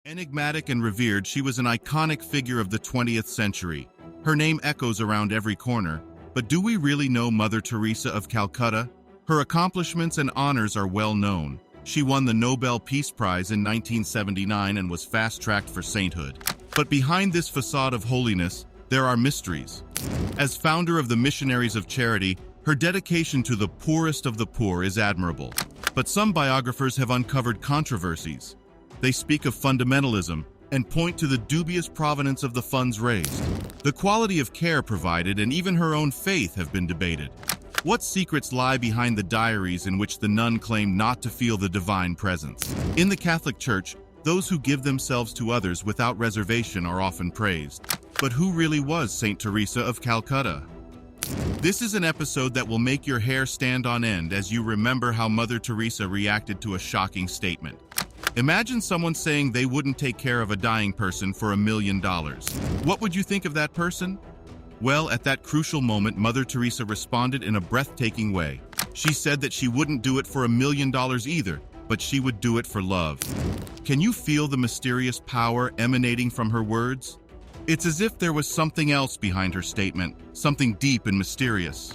Enigmatic and revered, she was an iconic figure of the 20th century. Her name echoes around every corner. But do we really know Mother Teresa of Calcutta? Her accomplishments and honors are well known. She won the Nobel Peace Prize in 1979 and was fast-tracked for sainthood. But behind this facade of holiness, there are mysteries. As founder of the Missionaries of Charity, her dedication to the poorest of the poor is admirable. But some biographers have uncovered controversies. They speak of fundamentalism and point to the dubious provenance of the funds raised. The quality of care provided and even her own faith have been debated. What secrets lie behind the diaries in which the nun claimed not to feel the divine presence? In the Catholic Church, those who give themselves to others without reservation are often praised. But who really was Saint Teresa of Calcutta? This is an episode that will make your hair stand on end as you remember how Mother Teresa reacted to a shocking statement. Imagine someone saying they wouldn't take care of a dying person for $1 million. What would you think of that person? Well, at that crucial moment, Mother Teresa responded in a breathtaking way. She said that she wouldn't do it for $1 million either, but she would do it for love. Can you feel the mysterious power emanating from her words? It's as if there was something else behind her statement, something deep and mysterious.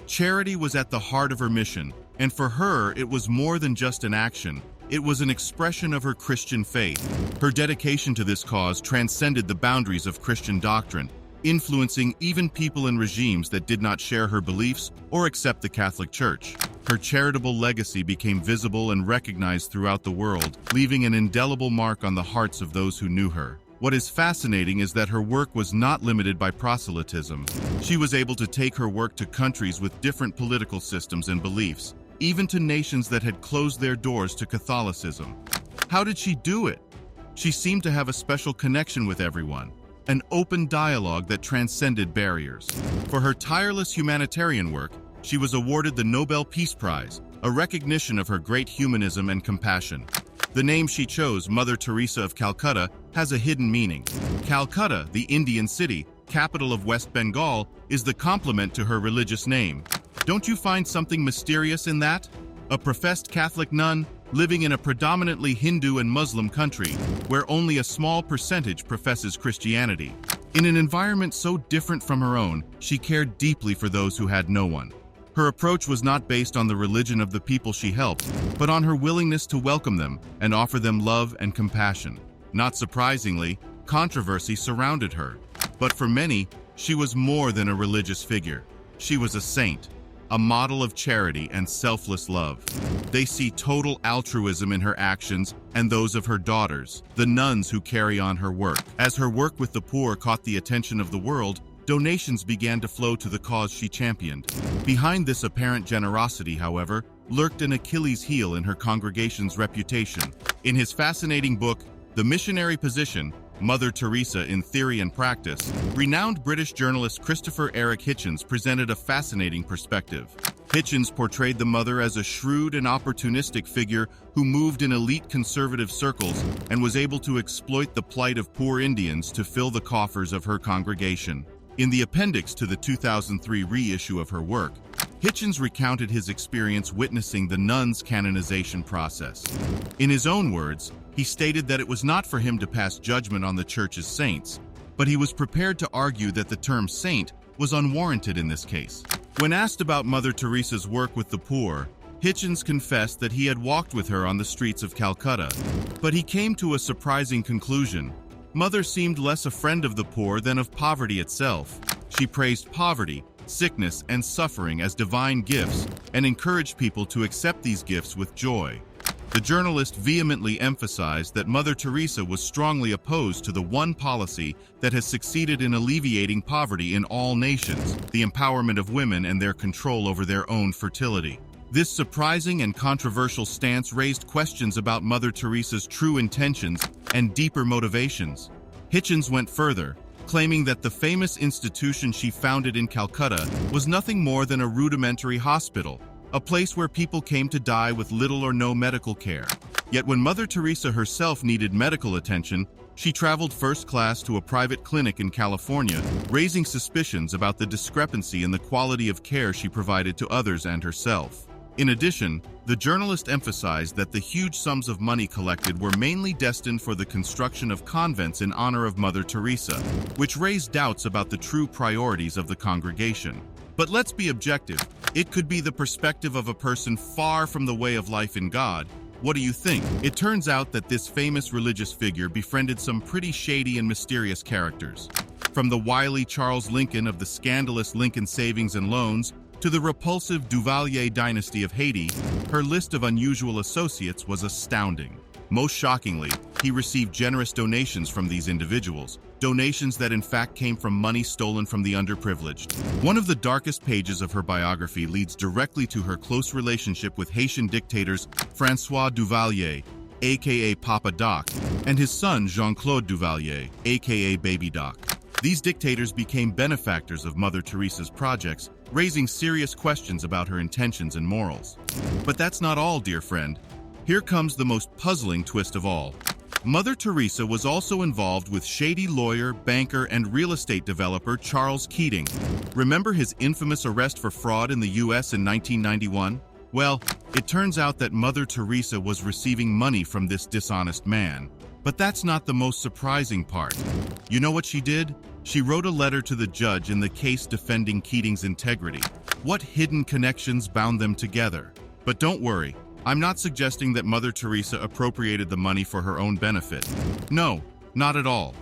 Charity was at the heart of her mission, and for her, it was more than just an action. It was an expression of her Christian faith. Her dedication to this cause transcended the boundaries of Christian doctrine, influencing even people in regimes that did not share her beliefs or accept the Catholic Church. Her charitable legacy became visible and recognized throughout the world, leaving an indelible mark on the hearts of those who knew her. What is fascinating is that her work was not limited by proselytism. She was able to take her work to countries with different political systems and beliefs, even to nations that had closed their doors to Catholicism. How did she do it? She seemed to have a special connection with everyone, an open dialogue that transcended barriers. For her tireless humanitarian work, she was awarded the Nobel Peace Prize, a recognition of her great humanism and compassion. The name she chose, Mother Teresa of Calcutta, has a hidden meaning. Calcutta, the Indian city, capital of West Bengal, is the complement to her religious name. Don't you find something mysterious in that? A professed Catholic nun living in a predominantly Hindu and Muslim country, where only a small percentage professes Christianity. In an environment so different from her own, she cared deeply for those who had no one. Her approach was not based on the religion of the people she helped, but on her willingness to welcome them and offer them love and compassion. Not surprisingly, controversy surrounded her. But for many, she was more than a religious figure. She was a saint, a model of charity and selfless love. They see total altruism in her actions and those of her daughters, the nuns who carry on her work. As her work with the poor caught the attention of the world, donations began to flow to the cause she championed. Behind this apparent generosity, however, lurked an Achilles heel in her congregation's reputation. In his fascinating book, The Missionary Position, Mother Teresa in Theory and Practice, renowned British journalist Christopher Eric Hitchens presented a fascinating perspective. Hitchens portrayed the mother as a shrewd and opportunistic figure who moved in elite conservative circles and was able to exploit the plight of poor Indians to fill the coffers of her congregation. In the appendix to the 2003 reissue of her work, Hitchens recounted his experience witnessing the nuns' canonization process. In his own words, he stated that it was not for him to pass judgment on the Church's saints, but he was prepared to argue that the term saint was unwarranted in this case. When asked about Mother Teresa's work with the poor, Hitchens confessed that he had walked with her on the streets of Calcutta, but he came to a surprising conclusion. Mother seemed less a friend of the poor than of poverty itself. She praised poverty, sickness, and suffering as divine gifts and encouraged people to accept these gifts with joy. The journalist vehemently emphasized that Mother Teresa was strongly opposed to the one policy that has succeeded in alleviating poverty in all nations, the empowerment of women and their control over their own fertility. This surprising and controversial stance raised questions about Mother Teresa's true intentions and deeper motivations. Hitchens went further, claiming that the famous institution she founded in Calcutta was nothing more than a rudimentary hospital, a place where people came to die with little or no medical care. Yet when Mother Teresa herself needed medical attention, she traveled first class to a private clinic in California, raising suspicions about the discrepancy in the quality of care she provided to others and herself. In addition, the journalist emphasized that the huge sums of money collected were mainly destined for the construction of convents in honor of Mother Teresa, which raised doubts about the true priorities of the congregation. But let's be objective. It could be the perspective of a person far from the way of life in God. What do you think? It turns out that this famous religious figure befriended some pretty shady and mysterious characters. From the wily Charles Lincoln of the scandalous Lincoln Savings and Loans to the repulsive Duvalier dynasty of Haiti, her list of unusual associates was astounding. Most shockingly, he received generous donations from these individuals, donations that in fact came from money stolen from the underprivileged. One of the darkest pages of her biography leads directly to her close relationship with Haitian dictators François Duvalier, aka Papa Doc, and his son Jean-Claude Duvalier, aka Baby Doc. These dictators became benefactors of Mother Teresa's projects, raising serious questions about her intentions and morals. But that's not all, dear friend. Here comes the most puzzling twist of all. Mother Teresa was also involved with shady lawyer, banker, and real estate developer Charles Keating. Remember his infamous arrest for fraud in the U.S. in 1991? Well, it turns out that Mother Teresa was receiving money from this dishonest man. But that's not the most surprising part. You know what she did? She wrote a letter to the judge in the case defending Keating's integrity. What hidden connections bound them together? But don't worry, I'm not suggesting that Mother Teresa appropriated the money for her own benefit. No, not at all.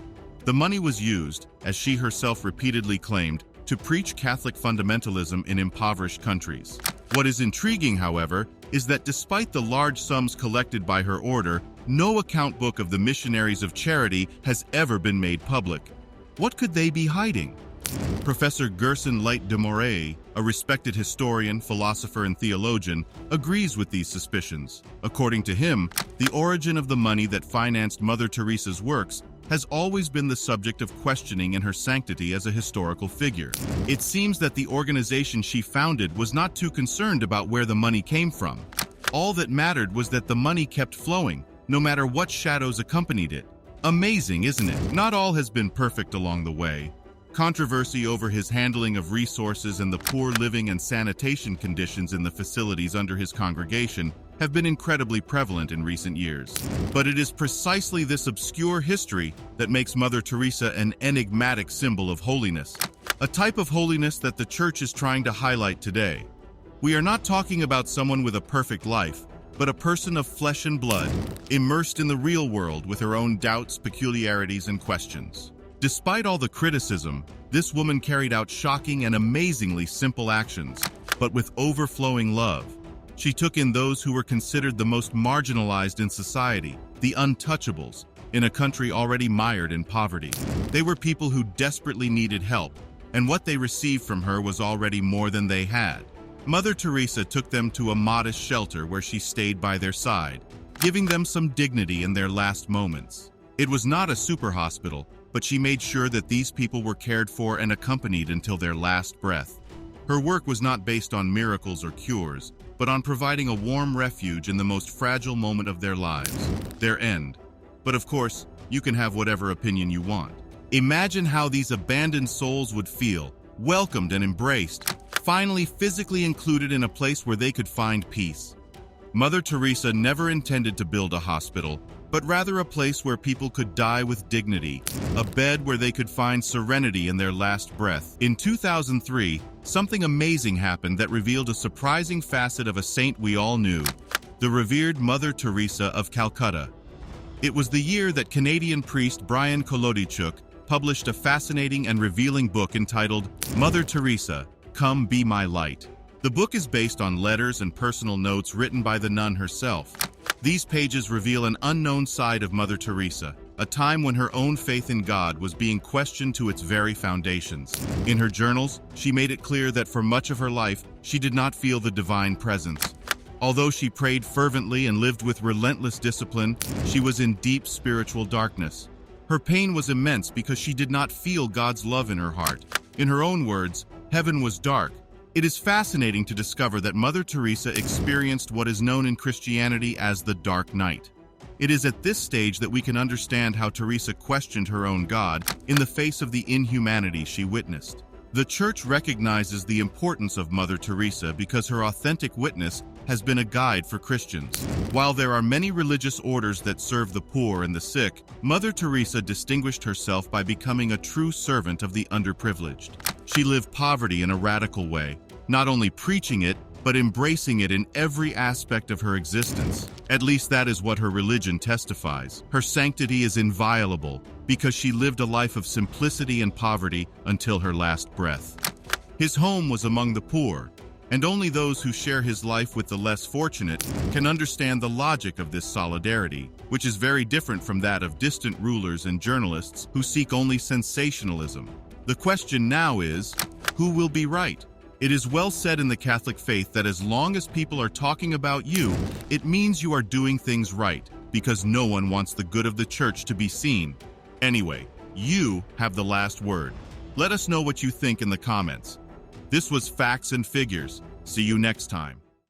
The money was used, as she herself repeatedly claimed, to preach Catholic fundamentalism in impoverished countries. What is intriguing, however, is that despite the large sums collected by her order, no account book of the missionaries of charity has ever been made public. What could they be hiding? Professor Gerson Light de Moray, a respected historian, philosopher, and theologian, agrees with these suspicions. According to him, the origin of the money that financed Mother Teresa's works has always been the subject of questioning in her sanctity as a historical figure. It seems that the organization she founded was not too concerned about where the money came from. All that mattered was that the money kept flowing, no matter what shadows accompanied it. Amazing, isn't it? Not all has been perfect along the way. Controversy over his handling of resources and the poor living and sanitation conditions in the facilities under his congregation have been incredibly prevalent in recent years. But it is precisely this obscure history that makes Mother Teresa an enigmatic symbol of holiness, a type of holiness that the Church is trying to highlight today. We are not talking about someone with a perfect life, but a person of flesh and blood, immersed in the real world with her own doubts, peculiarities, and questions. Despite all the criticism, this woman carried out shocking and amazingly simple actions, but with overflowing love. She took in those who were considered the most marginalized in society, the untouchables, in a country already mired in poverty. They were people who desperately needed help, and what they received from her was already more than they had. Mother Teresa took them to a modest shelter where she stayed by their side, giving them some dignity in their last moments. It was not a super hospital, but she made sure that these people were cared for and accompanied until their last breath. Her work was not based on miracles or cures, but on providing a warm refuge in the most fragile moment of their lives, their end. But of course, you can have whatever opinion you want. Imagine how these abandoned souls would feel, welcomed and embraced, finally physically included in a place where they could find peace. Mother Teresa never intended to build a hospital, but rather a place where people could die with dignity, a bed where they could find serenity in their last breath. In 2003, something amazing happened that revealed a surprising facet of a saint we all knew, the revered Mother Teresa of Calcutta. It was the year that Canadian priest Brian Kolodichuk published a fascinating and revealing book entitled Mother Teresa, Come Be My Light. The book is based on letters and personal notes written by the nun herself. These pages reveal an unknown side of Mother Teresa, a time when her own faith in God was being questioned to its very foundations. In her journals, she made it clear that for much of her life, she did not feel the divine presence. Although she prayed fervently and lived with relentless discipline, she was in deep spiritual darkness. Her pain was immense because she did not feel God's love in her heart. In her own words, heaven was dark. It is fascinating to discover that Mother Teresa experienced what is known in Christianity as the Dark Night. It is at this stage that we can understand how Teresa questioned her own God in the face of the inhumanity she witnessed. The Church recognizes the importance of Mother Teresa because her authentic witness has been a guide for Christians. While there are many religious orders that serve the poor and the sick, Mother Teresa distinguished herself by becoming a true servant of the underprivileged. She lived poverty in a radical way, not only preaching it, but embracing it in every aspect of her existence. At least that is what her religion testifies. Her sanctity is inviolable because she lived a life of simplicity and poverty until her last breath. His home was among the poor, and only those who share his life with the less fortunate can understand the logic of this solidarity, which is very different from that of distant rulers and journalists who seek only sensationalism. The question now is, who will be right? It is well said in the Catholic faith that as long as people are talking about you, it means you are doing things right, because no one wants the good of the church to be seen. Anyway, you have the last word. Let us know what you think in the comments. This was Facts and Figures. See you next time.